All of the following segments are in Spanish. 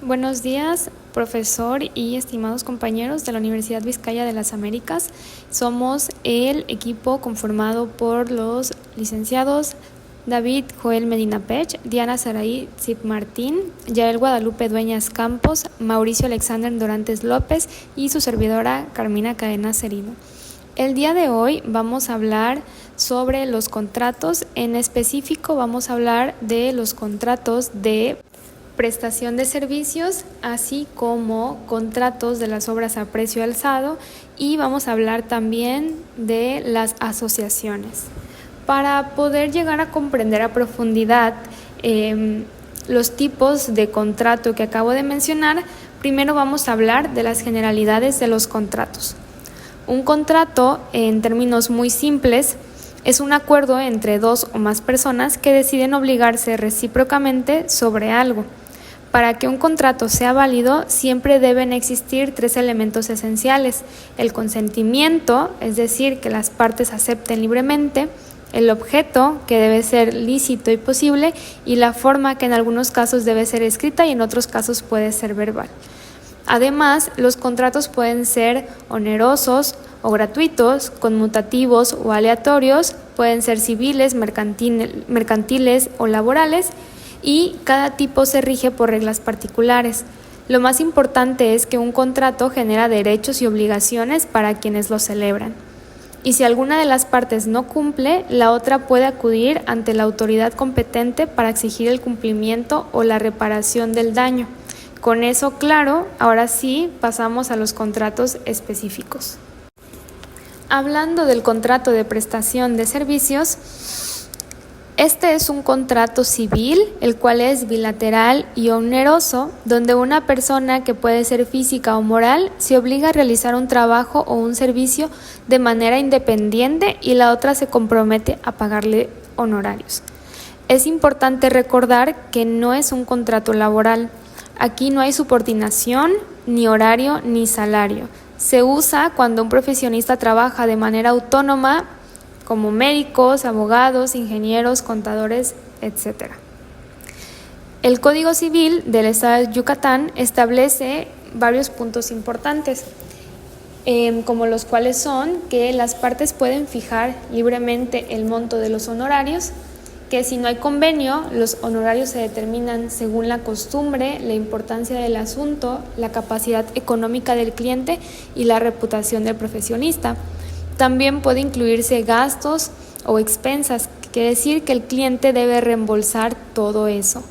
Buenos días, profesor y estimados compañeros de la Universidad Vizcaya de las Américas. Somos el equipo conformado por los licenciados David Joel Medina Pech, Diana Saraí Zip Martín, Yael Guadalupe Dueñas Campos, Mauricio Alexander Dorantes López y su servidora Carmina Cadena Cerino. El día de hoy vamos a hablar sobre los contratos. En específico vamos a hablar de los contratos de prestación de servicios, así como contratos de las obras a precio alzado, y vamos a hablar también de las asociaciones. Para poder llegar a comprender a profundidad los tipos de contrato que acabo de mencionar, primero vamos a hablar de las generalidades de los contratos. Un contrato, en términos muy simples, es un acuerdo entre dos o más personas que deciden obligarse recíprocamente sobre algo. Para que un contrato sea válido, siempre deben existir tres elementos esenciales: el consentimiento, es decir, que las partes acepten libremente; el objeto, que debe ser lícito y posible; y la forma, que en algunos casos debe ser escrita y en otros casos puede ser verbal. Además, los contratos pueden ser onerosos o gratuitos, conmutativos o aleatorios, pueden ser civiles, mercantiles o laborales, y cada tipo se rige por reglas particulares. Lo más importante es que un contrato genera derechos y obligaciones para quienes lo celebran. Y si alguna de las partes no cumple, la otra puede acudir ante la autoridad competente para exigir el cumplimiento o la reparación del daño. Con eso claro, ahora sí pasamos a los contratos específicos. Hablando del contrato de prestación de servicios, este es un contrato civil, el cual es bilateral y oneroso, donde una persona, que puede ser física o moral, se obliga a realizar un trabajo o un servicio de manera independiente y la otra se compromete a pagarle honorarios. Es importante recordar que no es un contrato laboral. Aquí no hay subordinación, ni horario, ni salario. Se usa cuando un profesionista trabaja de manera autónoma, como médicos, abogados, ingenieros, contadores, etc. El Código Civil del Estado de Yucatán establece varios puntos importantes, como los cuales son que las partes pueden fijar libremente el monto de los honorarios, que si no hay convenio, los honorarios se determinan según la costumbre, la importancia del asunto, la capacidad económica del cliente y la reputación del profesionista. También puede incluirse gastos o expensas, que quiere decir que el cliente debe reembolsar todo eso.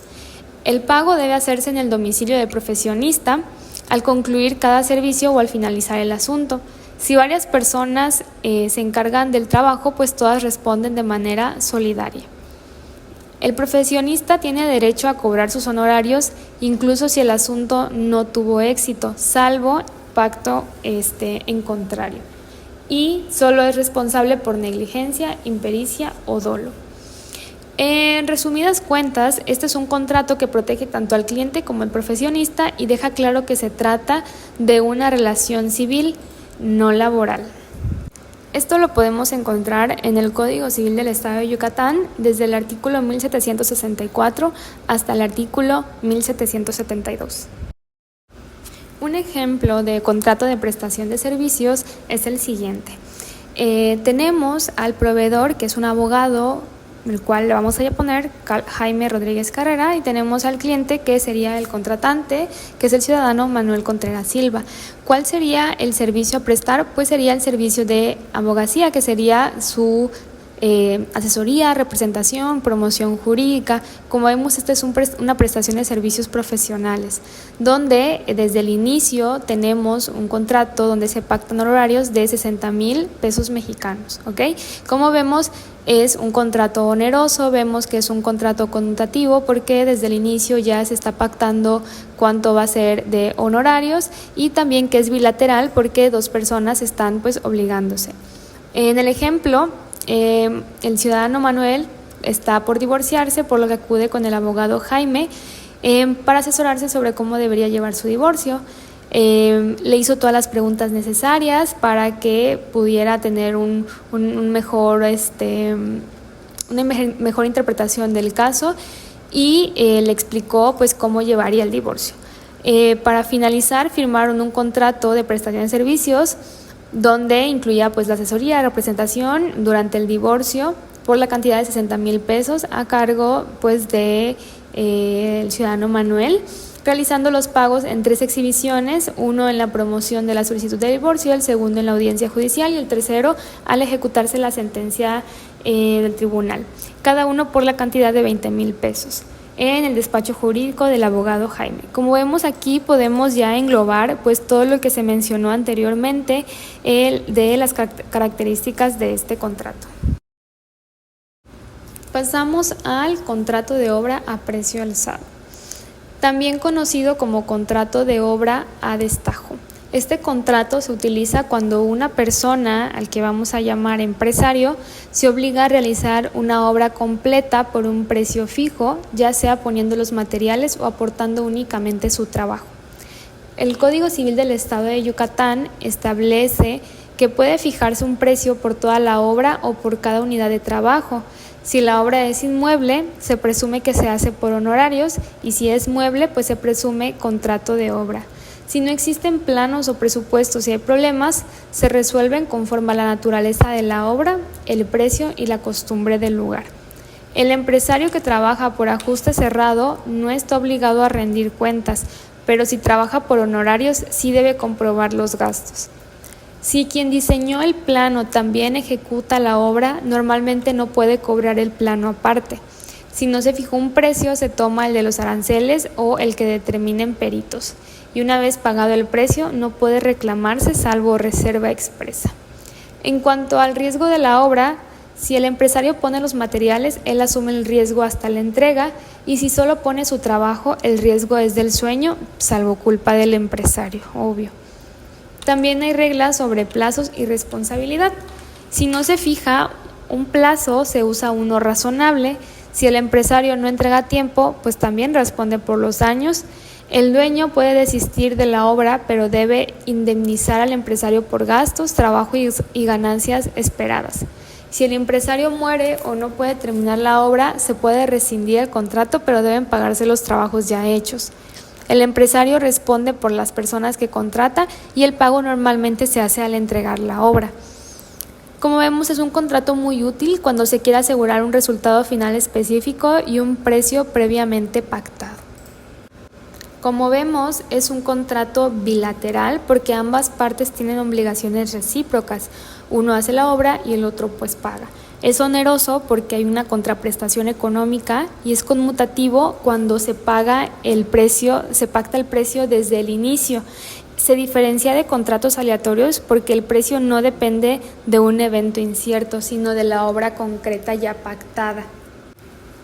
El pago debe hacerse en el domicilio del profesionista al concluir cada servicio o al finalizar el asunto. Si varias personas se encargan del trabajo, pues todas responden de manera solidaria. El profesionista tiene derecho a cobrar sus honorarios incluso si el asunto no tuvo éxito, salvo pacto en contrario. Y solo es responsable por negligencia, impericia o dolo. En resumidas cuentas, este es un contrato que protege tanto al cliente como al profesionista y deja claro que se trata de una relación civil, no laboral. Esto lo podemos encontrar en el Código Civil del Estado de Yucatán desde el artículo 1764 hasta el artículo 1772. Un ejemplo de contrato de prestación de servicios es el siguiente. Tenemos al proveedor, que es un abogado, el cual le vamos a poner Jaime Rodríguez Carrera, y tenemos al cliente, que sería el contratante, que es el ciudadano Manuel Contreras Silva. ¿Cuál sería el servicio a prestar? Pues sería el servicio de abogacía, que sería su asesoría, representación, promoción jurídica. Como vemos, esta es una prestación de servicios profesionales, donde desde el inicio tenemos un contrato donde se pactan honorarios de 60,000 pesos mexicanos, ¿ok? Como vemos, es un contrato oneroso, vemos que es un contrato conmutativo porque desde el inicio ya se está pactando cuánto va a ser de honorarios, y también que es bilateral porque dos personas están pues obligándose. En el ejemplo, el ciudadano Manuel está por divorciarse, por lo que acude con el abogado Jaime para asesorarse sobre cómo debería llevar su divorcio. Le hizo todas las preguntas necesarias para que pudiera tener una mejor interpretación del caso, y le explicó pues cómo llevaría el divorcio. Para finalizar, firmaron un contrato de prestación de servicios donde incluía pues la asesoría, representación durante el divorcio por la cantidad de 60,000 pesos a cargo pues de el ciudadano Manuel, realizando los pagos en 3 exhibiciones, uno en la promoción de la solicitud de divorcio, el segundo en la audiencia judicial y el tercero al ejecutarse la sentencia del tribunal, cada uno por la cantidad de 20,000 pesos en el despacho jurídico del abogado Jaime. Como vemos aquí podemos ya englobar pues todo lo que se mencionó anteriormente de las características de este contrato. Pasamos al contrato de obra a precio alzado, también conocido como contrato de obra a destajo. Este contrato se utiliza cuando una persona, al que vamos a llamar empresario, se obliga a realizar una obra completa por un precio fijo, ya sea poniendo los materiales o aportando únicamente su trabajo. El Código Civil del Estado de Yucatán establece que puede fijarse un precio por toda la obra o por cada unidad de trabajo. Si la obra es inmueble, se presume que se hace por honorarios y si es mueble, pues se presume contrato de obra. Si no existen planos o presupuestos y hay problemas, se resuelven conforme a la naturaleza de la obra, el precio y la costumbre del lugar. El empresario que trabaja por ajuste cerrado no está obligado a rendir cuentas, pero si trabaja por honorarios sí debe comprobar los gastos. Si quien diseñó el plano también ejecuta la obra, normalmente no puede cobrar el plano aparte. Si no se fijó un precio, se toma el de los aranceles o el que determinen peritos. Y una vez pagado el precio, no puede reclamarse salvo reserva expresa. En cuanto al riesgo de la obra, si el empresario pone los materiales, él asume el riesgo hasta la entrega y si solo pone su trabajo, el riesgo es del sueño, salvo culpa del empresario, obvio. También hay reglas sobre plazos y responsabilidad. Si no se fija un plazo, se usa uno razonable. Si el empresario no entrega a tiempo, pues también responde por los daños. El dueño puede desistir de la obra, pero debe indemnizar al empresario por gastos, trabajo y ganancias esperadas. Si el empresario muere o no puede terminar la obra, se puede rescindir el contrato, pero deben pagarse los trabajos ya hechos. El empresario responde por las personas que contrata y el pago normalmente se hace al entregar la obra. Como vemos, es un contrato muy útil cuando se quiere asegurar un resultado final específico y un precio previamente pactado. Como vemos, es un contrato bilateral porque ambas partes tienen obligaciones recíprocas. Uno hace la obra y el otro pues paga. Es oneroso porque hay una contraprestación económica y es conmutativo cuando se pacta el precio desde el inicio. Se diferencia de contratos aleatorios porque el precio no depende de un evento incierto, sino de la obra concreta ya pactada.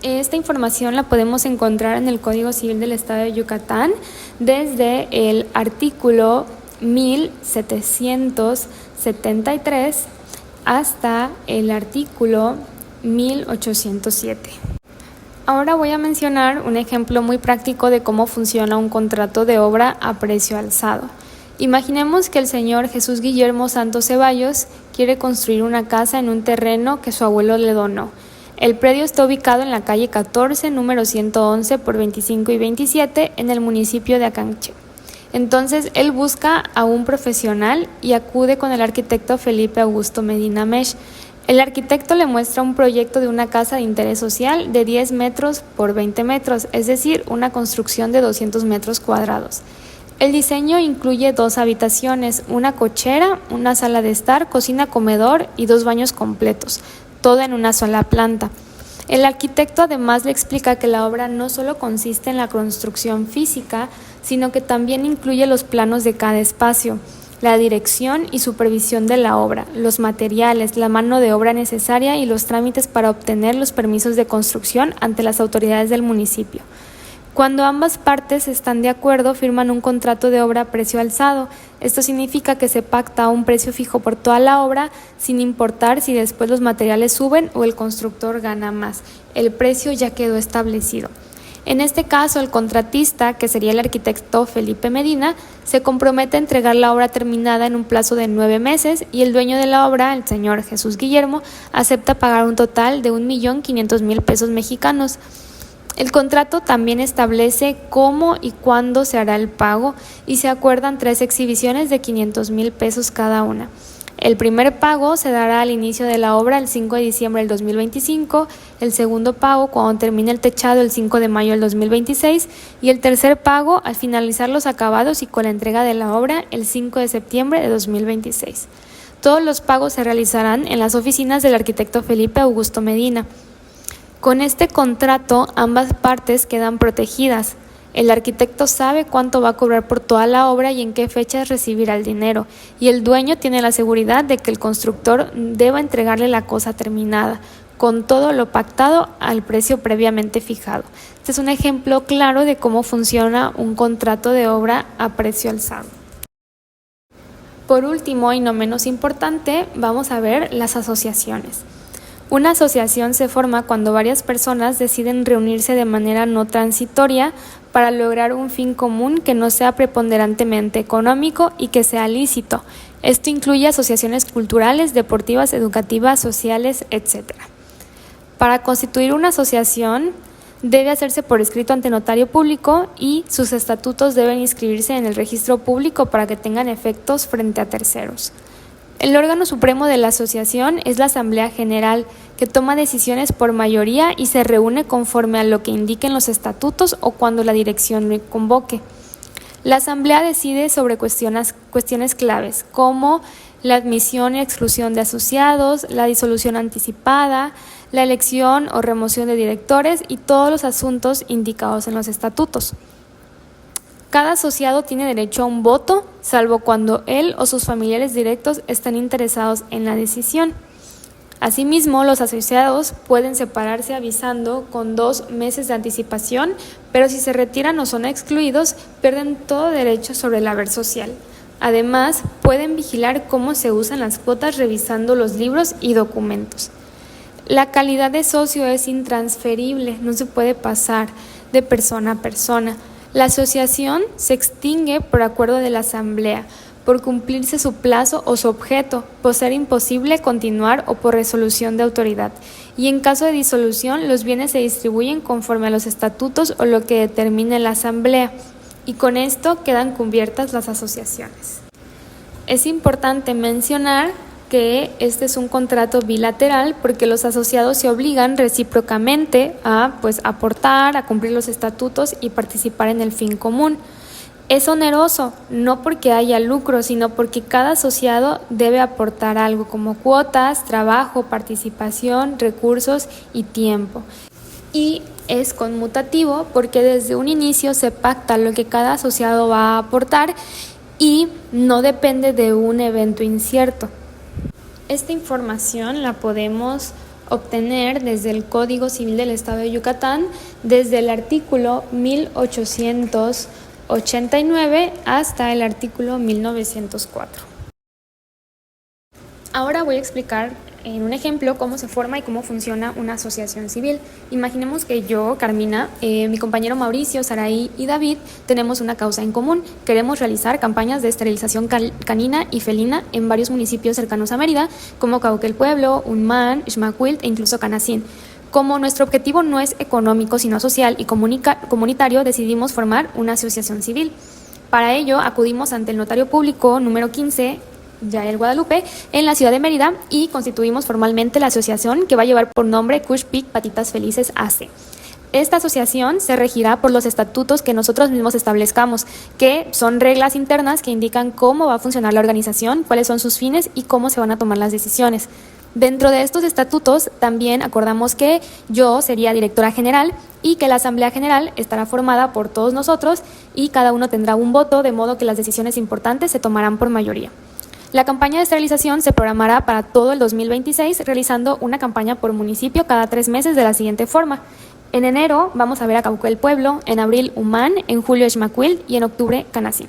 Esta información la podemos encontrar en el Código Civil del Estado de Yucatán desde el artículo 1773 hasta el artículo 1807. Ahora voy a mencionar un ejemplo muy práctico de cómo funciona un contrato de obra a precio alzado. Imaginemos que el señor Jesús Guillermo Santos Ceballos quiere construir una casa en un terreno que su abuelo le donó. El predio está ubicado en la calle 14, número 111 por 25 y 27 en el municipio de Acanche. Entonces él busca a un profesional y acude con el arquitecto Felipe Augusto Medina Mesh. El arquitecto le muestra un proyecto de una casa de interés social de 10 metros por 20 metros, es decir, una construcción de 200 metros cuadrados. El diseño incluye 2 habitaciones, una cochera, una sala de estar, cocina, comedor y 2 baños completos, todo en una sola planta. El arquitecto además le explica que la obra no solo consiste en la construcción física, sino que también incluye los planos de cada espacio, la dirección y supervisión de la obra, los materiales, la mano de obra necesaria y los trámites para obtener los permisos de construcción ante las autoridades del municipio. Cuando ambas partes están de acuerdo, firman un contrato de obra a precio alzado. Esto significa que se pacta un precio fijo por toda la obra, sin importar si después los materiales suben o el constructor gana más. El precio ya quedó establecido. En este caso, el contratista, que sería el arquitecto Felipe Medina, se compromete a entregar la obra terminada en un plazo de 9 meses y el dueño de la obra, el señor Jesús Guillermo, acepta pagar un total de 1,500,000 pesos mexicanos. El contrato también establece cómo y cuándo se hará el pago y se acuerdan 3 exhibiciones de 500,000 pesos cada una. El primer pago se dará al inicio de la obra el 5 de diciembre del 2025, el segundo pago cuando termine el techado el 5 de mayo del 2026 y el tercer pago al finalizar los acabados y con la entrega de la obra el 5 de septiembre de 2026. Todos los pagos se realizarán en las oficinas del arquitecto Felipe Augusto Medina. Con este contrato, ambas partes quedan protegidas. El arquitecto sabe cuánto va a cobrar por toda la obra y en qué fechas recibirá el dinero, y el dueño tiene la seguridad de que el constructor deba entregarle la cosa terminada, con todo lo pactado al precio previamente fijado. Este es un ejemplo claro de cómo funciona un contrato de obra a precio alzado. Por último, y no menos importante, vamos a ver las asociaciones. Una asociación se forma cuando varias personas deciden reunirse de manera no transitoria para lograr un fin común que no sea preponderantemente económico y que sea lícito. Esto incluye asociaciones culturales, deportivas, educativas, sociales, etc. Para constituir una asociación debe hacerse por escrito ante notario público y sus estatutos deben inscribirse en el registro público para que tengan efectos frente a terceros. El órgano supremo de la asociación es la Asamblea General, que toma decisiones por mayoría y se reúne conforme a lo que indiquen los estatutos o cuando la dirección lo convoque. La Asamblea decide sobre cuestiones claves, como la admisión y exclusión de asociados, la disolución anticipada, la elección o remoción de directores y todos los asuntos indicados en los estatutos. Cada asociado tiene derecho a un voto, salvo cuando él o sus familiares directos estén interesados en la decisión. Asimismo, los asociados pueden separarse avisando con 2 meses de anticipación, pero si se retiran o son excluidos, pierden todo derecho sobre el haber social. Además, pueden vigilar cómo se usan las cuotas revisando los libros y documentos. La calidad de socio es intransferible, no se puede pasar de persona a persona. La asociación se extingue por acuerdo de la Asamblea, por cumplirse su plazo o su objeto, por ser imposible continuar o por resolución de autoridad. Y en caso de disolución, los bienes se distribuyen conforme a los estatutos o lo que determine la Asamblea. Y con esto quedan cubiertas las asociaciones. Es importante mencionar que este es un contrato bilateral porque los asociados se obligan recíprocamente a aportar, a cumplir los estatutos y participar en el fin común. Es oneroso, no porque haya lucro, sino porque cada asociado debe aportar algo como cuotas, trabajo, participación, recursos y tiempo. Y es conmutativo porque desde un inicio se pacta lo que cada asociado va a aportar y no depende de un evento incierto. Esta información la podemos obtener desde el Código Civil del Estado de Yucatán, desde el artículo 1889 hasta el artículo 1904. Ahora voy a explicar en un ejemplo cómo se forma y cómo funciona una asociación civil. Imaginemos que yo, Carmina, mi compañero Mauricio, Saraí y David tenemos una causa en común. Queremos realizar campañas de esterilización canina y felina en varios municipios cercanos a Mérida, como Cauquel Pueblo, Unman, Xmacuil e incluso Canacín. Como nuestro objetivo no es económico, sino social y comunitario, decidimos formar una asociación civil. Para ello, acudimos ante el notario público número 15, Yael Guadalupe, en la ciudad de Mérida y constituimos formalmente la asociación que va a llevar por nombre Kush Pig Patitas Felices AC. Esta asociación se regirá por los estatutos que nosotros mismos establezcamos, que son reglas internas que indican cómo va a funcionar la organización, cuáles son sus fines y cómo se van a tomar las decisiones. Dentro de estos estatutos también acordamos que yo sería directora general y que la Asamblea General estará formada por todos nosotros y cada uno tendrá un voto, de modo que las decisiones importantes se tomarán por mayoría. La campaña de esterilización se programará para todo el 2026, realizando una campaña por municipio cada 3 meses de la siguiente forma. En enero vamos a ver a Cauquel Pueblo, en abril Humán, en julio Xmacuil y en octubre Canacín.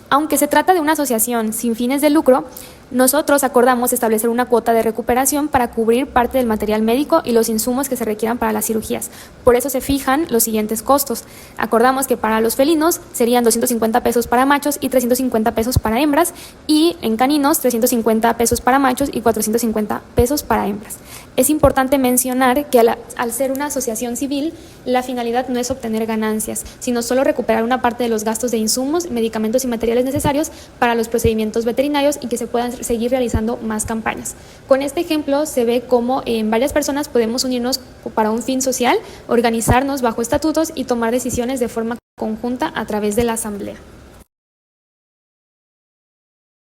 Aunque se trata de una asociación sin fines de lucro, nosotros acordamos establecer una cuota de recuperación para cubrir parte del material médico y los insumos que se requieran para las cirugías. Por eso se fijan los siguientes costos. Acordamos que para los felinos serían 250 pesos para machos y 350 pesos para hembras, y en caninos 350 pesos para machos y 450 pesos para hembras. Es importante mencionar que al ser una asociación civil, la finalidad no es obtener ganancias, sino solo recuperar una parte de los gastos de insumos, medicamentos y materiales necesarios para los procedimientos veterinarios y que se puedan seguir realizando más campañas. Con este ejemplo se ve cómo en varias personas podemos unirnos para un fin social, organizarnos bajo estatutos y tomar decisiones de forma conjunta a través de la asamblea.